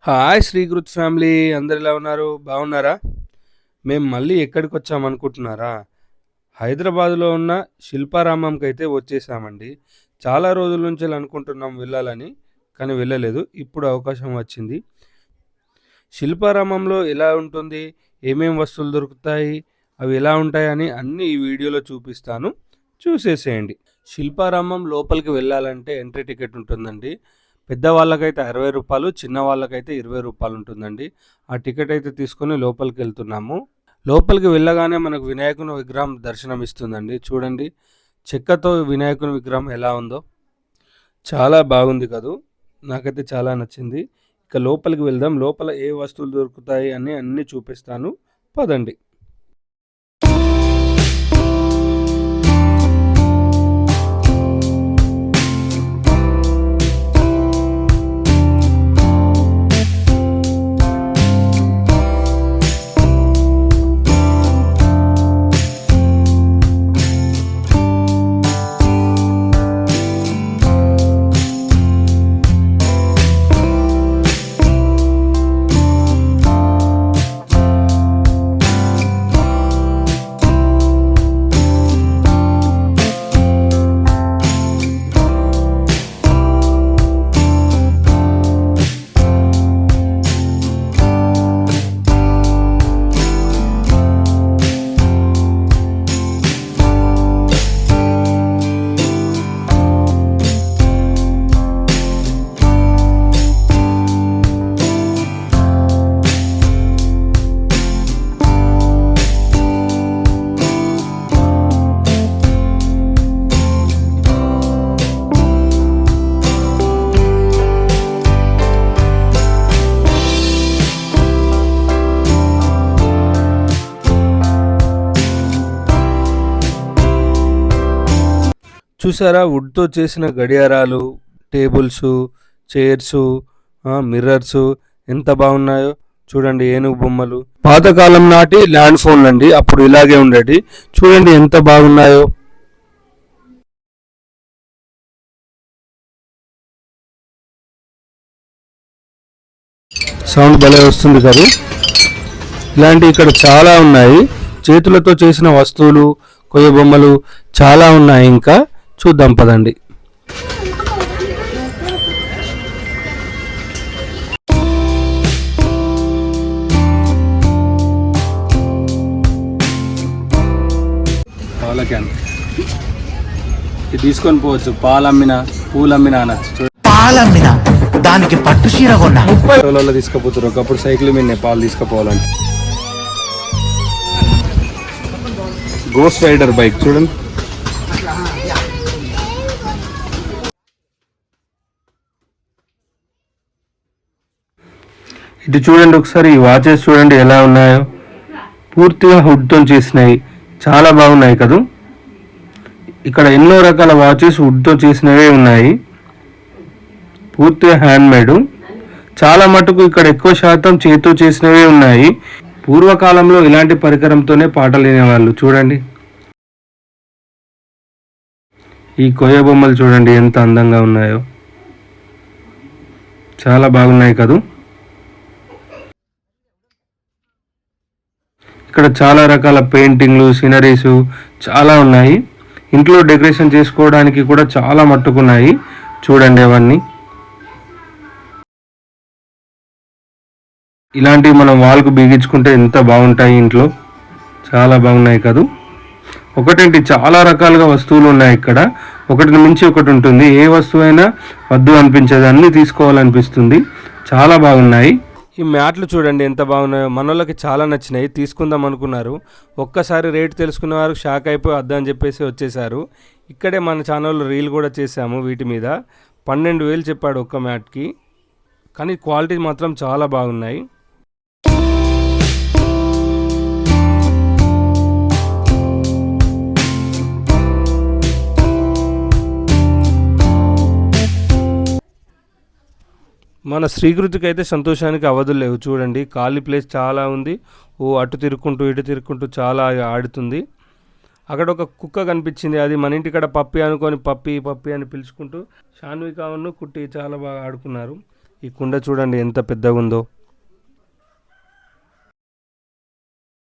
Hi శ్రీకృత్ family, అందరు ఎలా ఉన్నారు? బాగున్నారా? మేము మళ్ళీ ఎక్కడికి వచ్చామనుకుంటున్నారా? హైదరాబాద్లో ఉన్న శిల్పారామంకి అయితే వచ్చేసామండి. చాలా రోజుల నుంచి అనుకుంటున్నాం వెళ్ళాలని, కానీ వెళ్ళలేదు. ఇప్పుడు అవకాశం వచ్చింది. శిల్పారామంలో ఎలా ఉంటుంది, ఏమేం వస్తువులు దొరుకుతాయి, అవి ఎలా ఉంటాయని అన్నీ ఈ వీడియోలో చూపిస్తాను. చూసేసేయండి. శిల్పారామం లోపలికి వెళ్ళాలంటే ఎంట్రీ టికెట్ ఉంటుందండి. పెద్దవాళ్ళకైతే రూ. 60, చిన్న వాళ్ళకైతే రూ. 20 ఉంటుందండి. ఆ టికెట్ అయితే తీసుకొని లోపలికి వెళ్తున్నాము. లోపలికి వెళ్ళగానే మనకు వినాయకుని విగ్రహం దర్శనం ఇస్తుందండి. చూడండి, చెక్కతో వినాయకుని విగ్రహం ఎలా ఉందో, చాలా బాగుంది కదూ. నాకైతే చాలా నచ్చింది. ఇక లోపలికి వెళ్దాం. లోపల ఏ వస్తువులు దొరుకుతాయి అని అన్నీ చూపిస్తాను, పదండి. చూసారా, వుడ్తో చేసిన గడియారాలు, టేబుల్స్, చైర్స్, మిర్రర్స్ ఎంత బాగున్నాయో చూడండి. ఏనుగు బొమ్మలు, పాతకాలం నాటి ల్యాండ్ ఫోన్లు అండి, అప్పుడు ఇలాగే ఉండేటి. చూడండి ఎంత బాగున్నాయో. సౌండ్ భలే వస్తుంది కదా. ఇలాంటి ఇక్కడ చాలా ఉన్నాయి. చేతులతో చేసిన వస్తువులు, కొయ్య బొమ్మలు చాలా ఉన్నాయి. ఇంకా చూద్దాం పదండి. పాల క్యాన్ ఇది తీసుకొని పోవచ్చు. పాలు అమ్మినా, పూలు అమ్మినా అనొచ్చు. పాలమ్మిన దానికి పట్టు చీర కొన్నా 30 రోజుల్లో తీసుకుపోతారు. ఒకప్పుడు సైకిల్ మీద పాలు తీసుకుపోవాలంటే. గోస్ట్ రైడర్ బైక్ చూడండి. ఇటు చూడండి ఒకసారి, ఈ వాచెస్ చూడండి ఎలా ఉన్నాయో. పూర్తిగా వుడ్తో చేసినాయి, చాలా బాగున్నాయి కదూ. ఇక్కడ ఎన్నో రకాల వాచెస్ వుడ్తో చేసినవే ఉన్నాయి, పూర్తిగా హ్యాండ్మేడ్. చాలా మటుకు ఇక్కడ ఎక్కువ శాతం చేతితో చేసినవే ఉన్నాయి. పూర్వకాలంలో ఇలాంటి పరికరంతోనే పాటలు వినేవాళ్ళు. చూడండి, ఈ కొయ్య బొమ్మలు చూడండి ఎంత అందంగా ఉన్నాయో, చాలా బాగున్నాయి కదూ. ఇక్కడ చాలా రకాల పెయింటింగ్లు, సీనరీస్ చాలా ఉన్నాయి. ఇంట్లో డెకరేషన్ చేసుకోవడానికి కూడా చాలా మట్టుకున్నాయి. చూడండి అవన్నీ. ఇలాంటివి మనం వాల్కు బిగించుకుంటే ఎంత బాగుంటాయి ఇంట్లో. చాలా బాగున్నాయి కదూ. ఒకటేంటి, చాలా రకాలుగా వస్తువులు ఉన్నాయి ఇక్కడ. ఒకటిని మించి ఒకటి ఉంటుంది. ఏ వస్తువు అయినా వద్దు అనిపించేది, అన్నీ తీసుకోవాలనిపిస్తుంది. చాలా బాగున్నాయి. ఈ మ్యాట్లు చూడండి ఎంత బాగున్నాయో. మనోళ్ళకి చాలా నచ్చినాయి, తీసుకుందాం అనుకున్నారు. ఒక్కసారి రేటు తెలుసుకున్న వారు షాక్ అయిపోయి వద్దని చెప్పేసి వచ్చేసారు. ఇక్కడే మన ఛానల్లో రీల్ కూడా చేసాము వీటి మీద. 12,000 చెప్పాడు ఒక్క మ్యాట్కి, కానీ క్వాలిటీ మాత్రం చాలా బాగున్నాయి. మన శ్రీకృతికి అయితే సంతోషానికి అవధులు లేవు. చూడండి, ఖాళీ ప్లేస్ చాలా ఉంది. అటు తిరుక్కుంటూ ఇటు తిరుక్కుంటూ చాలా ఆడుతుంది. అక్కడ ఒక కుక్క కనిపించింది, అది మన ఇంటికాడ పప్పి అనుకొని పప్పి పప్పి అని పిలుచుకుంటూ షాన్వికాను కుట్టి చాలా బాగా ఆడుకున్నారు. ఈ కుండ చూడండి ఎంత పెద్దగా ఉందో.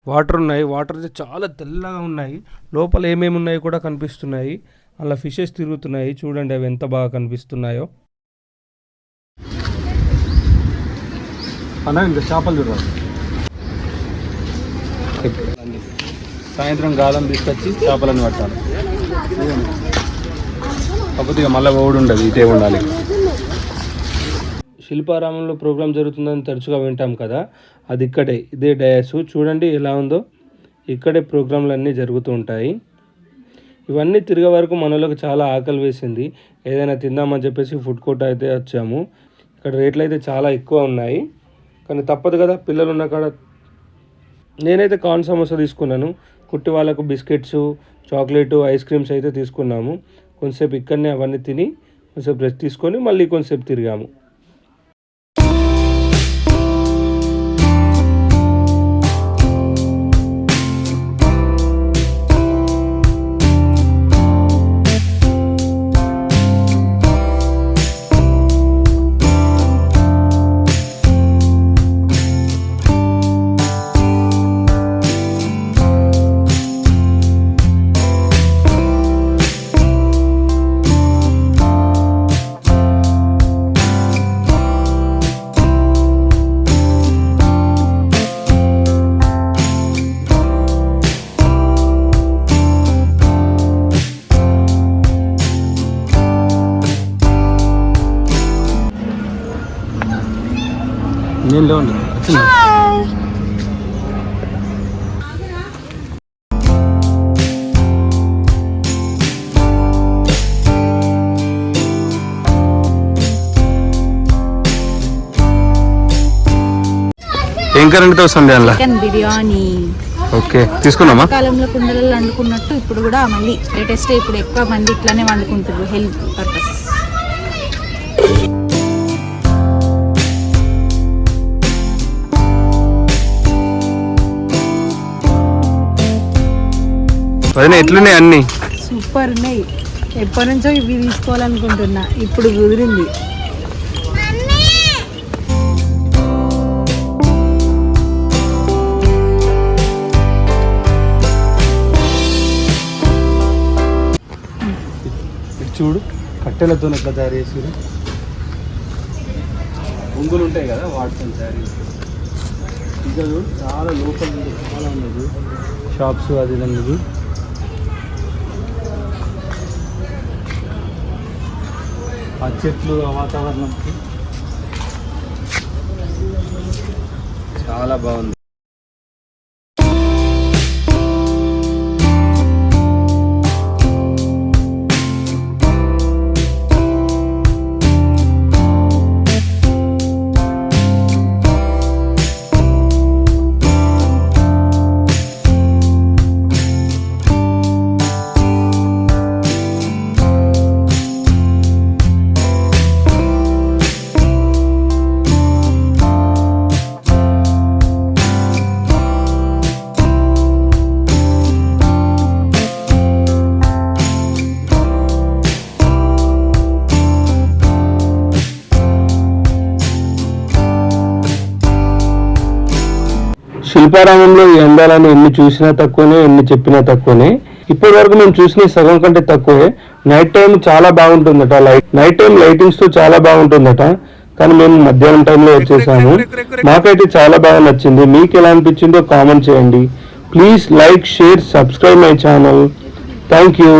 వాటర్ ఉన్నాయి, వాటర్ అయితే చాలా తెల్లగా ఉన్నాయి. లోపల ఏమేమి ఉన్నాయో కూడా కనిపిస్తున్నాయి. అలా ఫిషెస్ తిరుగుతున్నాయి చూడండి, అవి ఎంత బాగా కనిపిస్తున్నాయో. అలా ఇంకా చేపలు చూడాలి. సాయంత్రం గాలం తీసుకొచ్చి చేపలను పట్టాలి. కాకపోతే ఇక మళ్ళీ ఓడి ఉండదు, ఇదే ఉండాలి. శిల్పారామంలో ప్రోగ్రాం జరుగుతుందని తరచుగా వింటాం కదా, అది ఇక్కడే, ఇదే డయాస్ చూడండి ఎలా ఉందో. ఇక్కడే ప్రోగ్రాంలు అన్నీ జరుగుతూ ఉంటాయి. ఇవన్నీ తిరిగే వరకు మనలోకి చాలా ఆకలి వేసింది. ఏదైనా తిందామని చెప్పేసి ఫుడ్ కోర్ట్ అయితే వచ్చాము. ఇక్కడ రేట్లు అయితే చాలా ఎక్కువ ఉన్నాయి, కానీ తప్పదు కదా, పిల్లలు ఉన్న కాడ. నేనైతే కార్న్ సమోసా తీసుకున్నాను. కుట్టి వాళ్ళకు బిస్కెట్స్, చాక్లెట్, ఐస్ క్రీమ్స్ అయితే తీసుకున్నాము. కొంతసేపు ఇక్కడనే అవన్నీ తిని కొంచెంసేపు రెస్ట్ తీసుకొని మళ్ళీ కొంతసేపు తిరిగాము. నేను లేవండి వచ్చింది. ఏం కరెంట్తో వస్తుంది అలా? చికెన్ బిర్యానీ. ఓకే తీసుకున్నామా? కాలంలో కుండలలో వండుకున్నట్టు ఇప్పుడు కూడా మళ్ళీ లేటెస్ట్. ఇప్పుడు ఎక్కువ మంది ఇట్లానే వండుకుంటారు హెల్త్ పర్పస్. వదిన ఎట్లున్నాయి అన్నీ? సూపర్ ఉన్నాయి. ఎప్పటి నుంచో ఇవి తీసుకోవాలనుకుంటున్నా, ఇప్పుడు కుదిరింది. చూడు కట్టెలతో ఎట్లా తయారు చేసారు. బొంగులు ఉంటాయి కదా, వాటితో తయారు చేసారు. ఇంకా చూడు చాలా లోపల చాలా ఉన్నది షాప్స్ అది అన్నది. ఆ చెట్లు, ఆ వాతావరణం చాలా బాగుంది. శిల్పారామంలో ఈ అందాలను ఎన్ని చూసినా తక్కువనే, ఎన్ని చెప్పినా తక్కువనే. ఇప్పటి వరకు మేము చూసిన సగం కంటే తక్కువే. నైట్ టైం చాలా బాగుంటుందట, నైట్ టైం లైటింగ్స్ తో చాలా బాగుంటుందట. కానీ మేము మధ్యాహ్నం టైంలో వచ్చేసాము. మాకైతే చాలా బాగా నచ్చింది. మీకు ఎలా అనిపించిందో కామెంట్ చేయండి. Please like, share, subscribe my channel. Thank you.